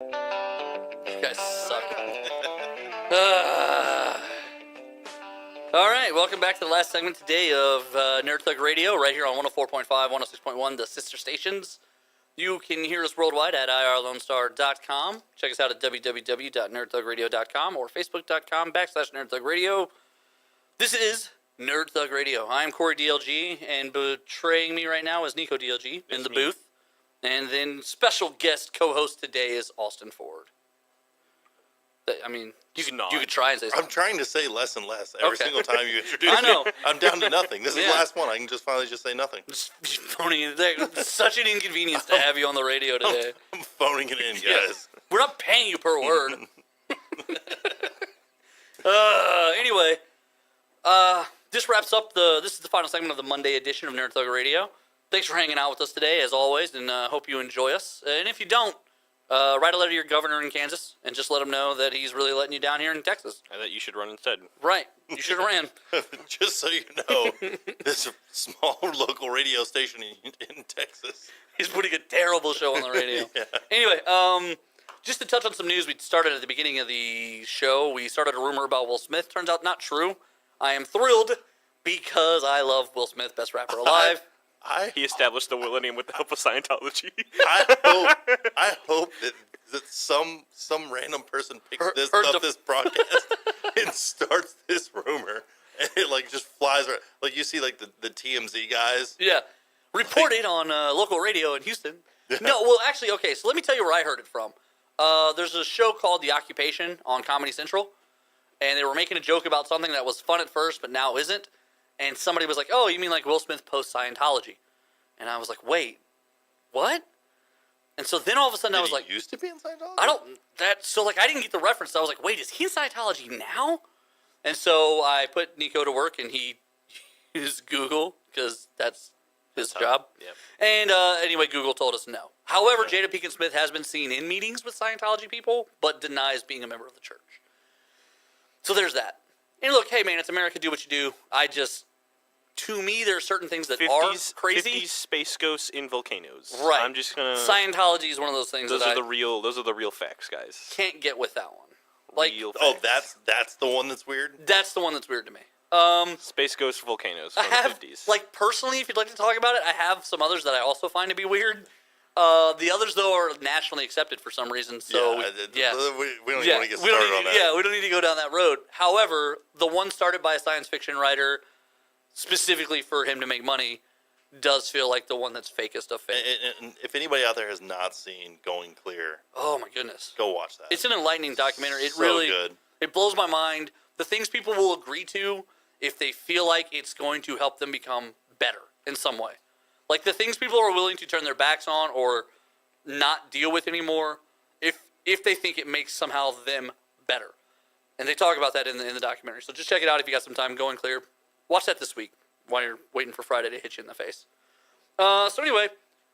You guys suck. All right, welcome back to the last segment today of Nerd Thug Radio, right here on 104.5, 106.1, the sister stations. You can hear us worldwide at irlonestar.com. Check us out at www.nerdthugradio.com or facebook.com/nerdthugradio. This is Nerd Thug Radio. I'm Corey DLG, and betraying me right now is Nico DLG in the booth. And then special guest co-host today is Austin Ford. I mean, you could try and say something. I'm trying to say less and less every single time you introduce I know. me. I'm down to nothing. This is the last one. I can just finally say nothing. Just phoning it there. It's such an inconvenience to have you on the radio today. I'm phoning it in, guys. We're not paying you per word. Anyway, this wraps up this is the final segment of the Monday edition of Nerd Thug Radio. Thanks for hanging out with us today, as always, and hope you enjoy us. And if you don't, write a letter to your governor in Kansas and just let him know that he's really letting you down here in Texas. And that you should run instead. Right. You should have ran. Just so you know, this small local radio station in Texas. He's putting a terrible show on the radio. Yeah. Anyway, just to touch on some news we started at the beginning of the show, we started a rumor about Will Smith. Turns out not true. I am thrilled because I love Will Smith, best rapper alive. He established the millennium with the help of Scientology. I hope that some random person picks this broadcast and starts this rumor, and it just flies around. Like you see, the TMZ guys. Yeah, reported on local radio in Houston. Yeah. No, well, actually, okay. So let me tell you where I heard it from. There's a show called The Occupation on Comedy Central, and they were making a joke about something that was fun at first, but now isn't. And somebody was like, "Oh, you mean like Will Smith post Scientology?" And I was like, "Wait, what?" And so then all of a sudden I was like, "Used to be in Scientology?" I didn't get the reference. So I was like, "Wait, is he in Scientology now?" And so I put Nico to work, and he used Google because that's his job. Yep. And anyway, Google told us no. However, Jada Pinkett Smith has been seen in meetings with Scientology people, but denies being a member of the church. So there's that. And look, hey man, it's America. Do what you do. To me, there are certain things that are crazy. 50s space ghosts in volcanoes. Right. I'm just gonna. Scientology is one of those things. Those are the real facts, guys. Can't get with that one. Real facts. That's the one that's weird. That's the one that's weird to me. Space ghost volcanoes from I have, the 50s. Personally, if you'd like to talk about it, I have some others that I also find to be weird. The others, though, are nationally accepted for some reason. So we don't even want to get started on that. Yeah, we don't need to go down that road. However, the one started by a science fiction writer, specifically for him to make money, does feel like the one that's fakest of fake. And if anybody out there has not seen Going Clear, oh my goodness, go watch that. It's an enlightening documentary. It so really good. It blows my mind. The things people will agree to if they feel like it's going to help them become better in some way. Like the things people are willing to turn their backs on or not deal with anymore, if they think it makes somehow them better. And they talk about that in the documentary. So just check it out if you got some time. Going Clear. Watch that this week while you're waiting for Friday to hit you in the face. So anyway,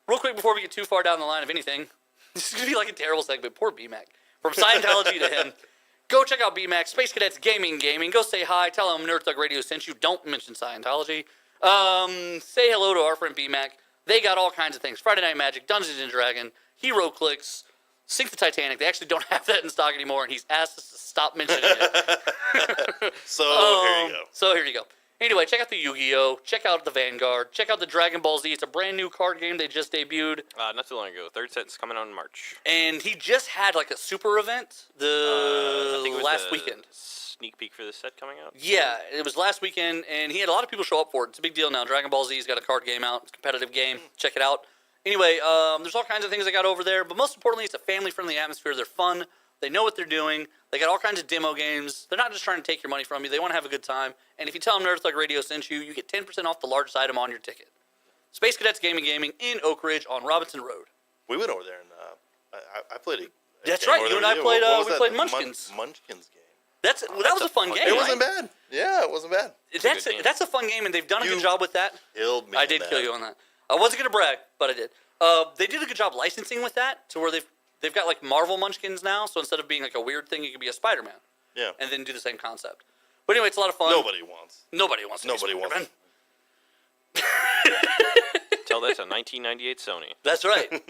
real quick before we get too far down the line of anything, this is going to be like a terrible segment. Poor B-Mac. From Scientology to him. Go check out B-Mac, Space Cadets Gaming. Go say hi. Tell them Nerd Thug Radio sent you. Don't mention Scientology. Say hello to our friend B-Mac. They got all kinds of things. Friday Night Magic, Dungeons & Dragons, Hero Clicks, Sink the Titanic. They actually don't have that in stock anymore, and he's asked us to stop mentioning it. So here you go. Anyway, check out the Yu-Gi-Oh! Check out the Vanguard. Check out the Dragon Ball Z. It's a brand new card game they just debuted. Not too long ago. Third set's coming out in March. And he just had like a super event I think it was last weekend. Sneak peek for this set coming out? Yeah, it was last weekend, and he had a lot of people show up for it. It's a big deal now. Dragon Ball Z's got a card game out. It's a competitive game. Check it out. Anyway, there's all kinds of things they got over there, but most importantly, it's a family-friendly atmosphere. They're fun. They know what they're doing. They got all kinds of demo games. They're not just trying to take your money from you. They want to have a good time. And if you tell them Nerd Thug Radio sent you, you get 10% off the largest item on your ticket. Space Cadets Gaming in Oak Ridge on Robinson Road. We went over there, and I played a That's right. You and I played. We played Munchkins. Munchkins game. That was a fun game. It wasn't bad. Yeah, it wasn't bad. That's a fun game, and they've done a good job with that. Killed me. I did kill you on that. I wasn't gonna brag, but I did. They did a good job licensing with that, to where they've got like Marvel Munchkins now. So instead of being like a weird thing, you could be a Spider-Man. Yeah. And then do the same concept. But anyway, it's a lot of fun. Nobody wants. Nobody wants. Tell that to 1998 Sony. That's right.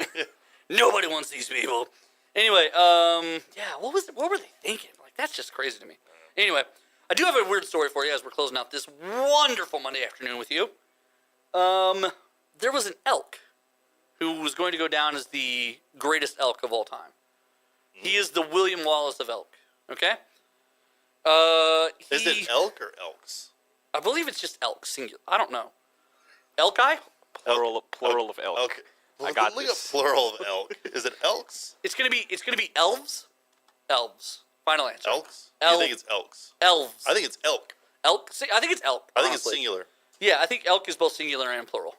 Nobody wants these people. Anyway, yeah, what were they thinking? Like, that's just crazy to me. Anyway, I do have a weird story for you as we're closing out this wonderful Monday afternoon with you. There was an elk who was going to go down as the greatest elk of all time. He is the William Wallace of elk. Okay. Is it elk or elks? I believe it's just elk, singular. I don't know. Elk-eye? Plural of elk. Okay. I got Look this. at plural of elk. Is it elks? It's gonna be elves. Elves. Final answer. Elks? You think it's elks? Elves. I think it's elk. Elk. I think it's elk. I think it's honestly. singular. Yeah, I think elk is both singular and plural.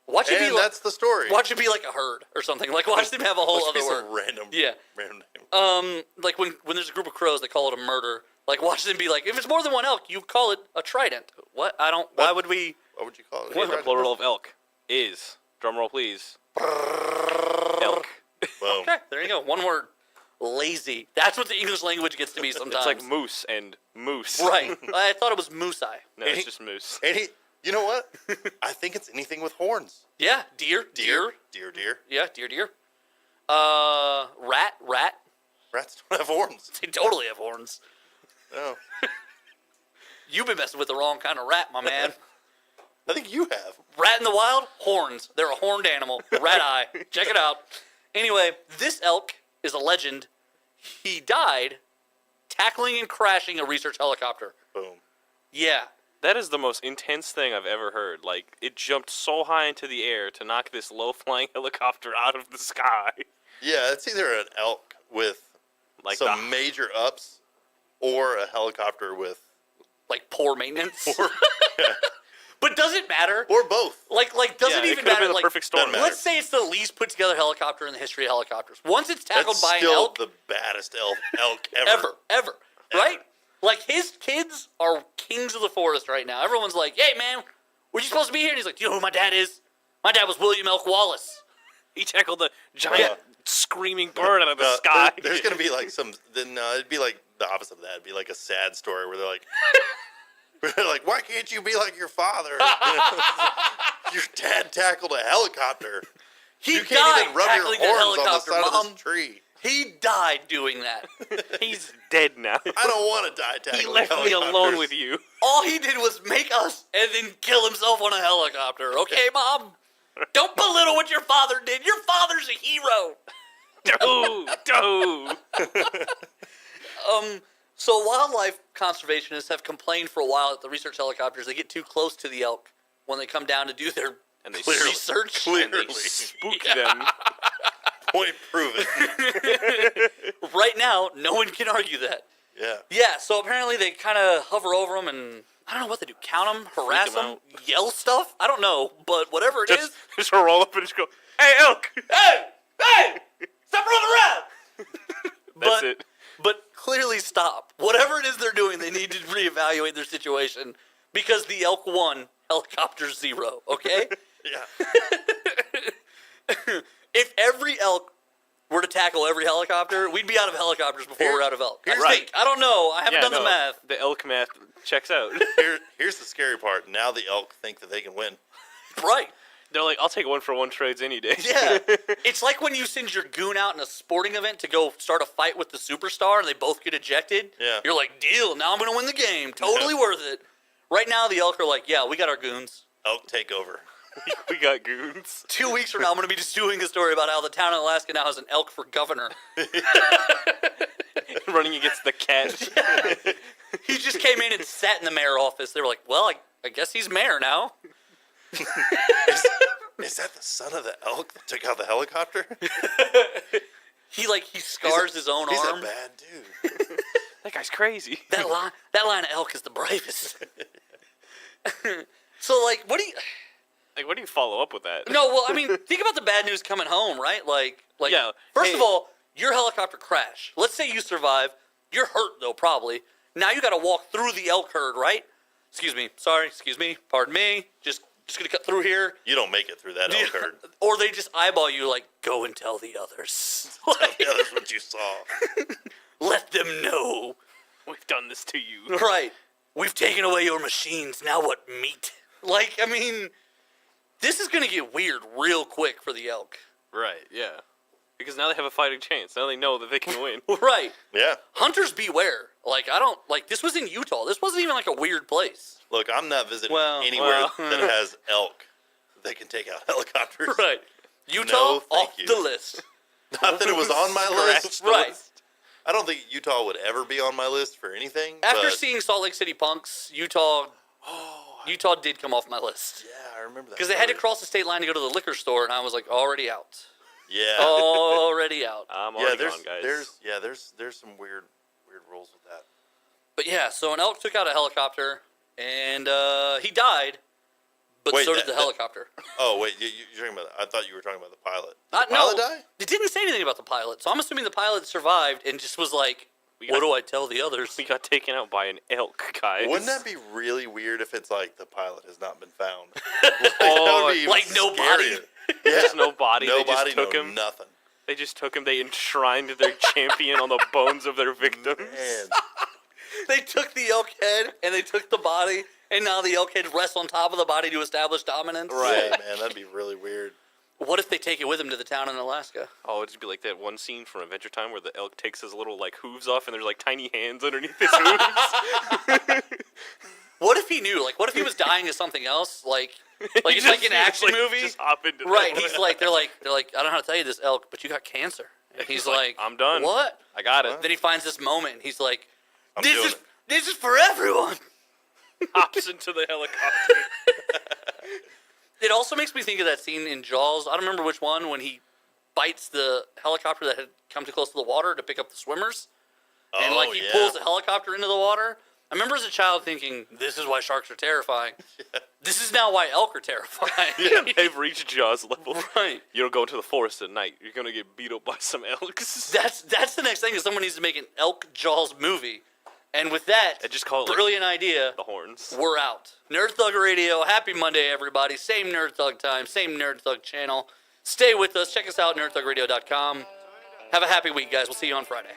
Watch it be And like, that's the story. watch it be like a herd or something. Like watch them have a whole Watch other me word. some random name. Like when there's a group of crows, they call it a murder. Like watch them be like, if it's more than one elk, you call it a trident. What? I don't. Why would we? What would you call it? What the plural of elk is? Drum roll, please. Elk. Boom. Okay, there you go. One word. Lazy. That's what the English language gets to me sometimes. It's like moose and moose. Right. I thought it was moose-eye. No, it's just moose. And you know what? I think it's anything with horns. Yeah, deer. Deer. Yeah, deer. Rat. Rats don't have horns. They totally have horns. No. You've been messing with the wrong kind of rat, my man. I think you have. Rat in the wild, horns. They're a horned animal. Rat eye. Check it out. Anyway, this elk is a legend. He died tackling and crashing a research helicopter. Boom. Yeah. That is the most intense thing I've ever heard. Like, it jumped so high into the air to knock this low-flying helicopter out of the sky. Yeah, it's either an elk with Like some major ups or a helicopter with... Like poor maintenance. Yeah. But does it matter? Or both. Like doesn't it even could have matter. been the Like, perfect storm. doesn't matter. let's say it's the least put together helicopter in the history of helicopters. Once it's tackled That's by an still elk, the baddest elk ever. ever, right? Like his kids are kings of the forest right now. Everyone's like, "Hey, man, were you supposed to be here?" And he's like, "Do you know who my dad is? My dad was William Elk Wallace." He tackled a giant screaming bird out of the sky. There's going to be like some... Then it'd be like the opposite of that. It'd be like a sad story where they're like... why can't you be like your father? Your dad tackled a helicopter. He You died can't even rub your tackling a horns on the helicopter, side Mom. of this tree. He died doing that. He's dead now. I don't want to die tackling He left me helicopters. alone with you. All he did was make us and then kill himself on a helicopter. Okay, Mom? Don't belittle what your father did. Your father's a hero. Doe. So wildlife conservationists have complained for a while that the research helicopters, they get too close to the elk when they come down to do their And they research. And they Clearly. spook them. Point proven. Right now, no one can argue that. Yeah. Yeah, so apparently they kind of hover over them and I don't know what they do. Count them, harass them them, yell stuff. I don't know, but whatever it is. Just roll up and just go, hey, elk! Hey! Stop running around! That's it. But clearly stop. Whatever it is they're doing, they need to reevaluate their situation because the elk won, helicopter 0, okay? Yeah. If every elk were to tackle every helicopter, we'd be out of helicopters before we're out of elk. I Right. think. I don't know. I haven't done the math. The elk math checks out. Here's the scary part. Now the elk think that they can win. Right. They're like, I'll take 1-for-1 trades any day. Yeah. It's like when you send your goon out in a sporting event to go start a fight with the superstar and they both get ejected. Yeah. You're like, deal, now I'm going to win the game. Totally Yeah. worth it. Right now, the elk are like, yeah, we got our goons. Elk take over. We got goons. 2 weeks from now, I'm going to be just doing a story about how the town in Alaska now has an elk for governor. Running against the cat. He just came in and sat in the mayor office. They were like, well, I guess he's mayor now. Is that the son of the elk that took out the helicopter? He scars his own He's arm. a bad dude. That guy's crazy. That line of elk is the bravest. So, what do you... Like, what do you follow up with that? No, well, I mean, think about the bad news coming home, right? Yeah, First hey- of all, your helicopter crash. Let's say you survive. You're hurt, though, probably. Now you got to walk through the elk herd, right? Excuse me. Sorry. Excuse me. Pardon me. Just going to cut through here. You don't make it through that elk herd. Or they just eyeball you like, go and tell the others. Yeah, that's what you saw. Let them know. We've done this to you. Right. We've taken away your machines. Now what, meat? I mean, this is going to get weird real quick for the elk. Right, yeah. Because now they have a fighting chance. Now they know that they can win. Right. Yeah. Hunters beware. Like, this was in Utah. This wasn't even like a weird place. Look, I'm not visiting Well, anywhere well. that has elk that can take out helicopters. Right. Utah, No, thank off you. the list. Not that it was on my list. Right. I don't think Utah would ever be on my list for anything. After but, seeing Salt Lake City Punks, Utah did come off my list. yeah, I remember that. Because they had to story. cross the state line to go to the liquor store, and I was like, already out. Yeah. Already out. I'm yeah, already there's gone, guys. there's some weird rules with that. But yeah, so an elk took out a helicopter, and he died, but Wait, so did the helicopter. Oh wait, you're talking about? I thought you were talking about the pilot. Not Did the pilot no, die? It didn't say anything about the pilot, so I'm assuming the pilot survived and just was like, what do I tell the others? We got taken out by an elk, guys. Wouldn't that be really weird if it's like the pilot has not been found? like no body? Yeah, Just no body. No They just body, took no him. nothing. They just took him. They enshrined their champion on the bones of their victims. Man. They took the elk head and they took the body, and now the elk head rests on top of the body to establish dominance. Right, man, that'd be really weird. What if they take it with them to the town in Alaska? Oh, it'd just be like that one scene from Adventure Time where the elk takes his little like hooves off, and there's like tiny hands underneath his hooves. What if he knew? Like, what if he was dying of something else? Like it's Just- like an action like, movie. Just hop into Right, that. he's like, they're like, I don't know how to tell you this, elk, but you got cancer. And he's like, I'm done. What? I got it. Then he finds this moment, and he's like, I'm doing it. This is for everyone. Hops into the helicopter. It also makes me think of that scene in Jaws. I don't remember which one, when he bites the helicopter that had come too close to the water to pick up the swimmers. And Oh, like he yeah. pulls the helicopter into the water. I remember as a child thinking, this is why sharks are terrifying. This is now why elk are terrifying. They've reached Jaws level. Right. You don't go into the forest at night. You're gonna get beat up by some elks. That's the next thing is someone needs to make an elk Jaws movie. And with that, I just call it like, brilliant idea, the horns. we're out. Nerd Thug Radio, happy Monday, everybody. Same Nerd Thug time, same Nerd Thug channel. Stay with us. Check us out, nerdthugradio.com. Have a happy week, guys. We'll see you on Friday.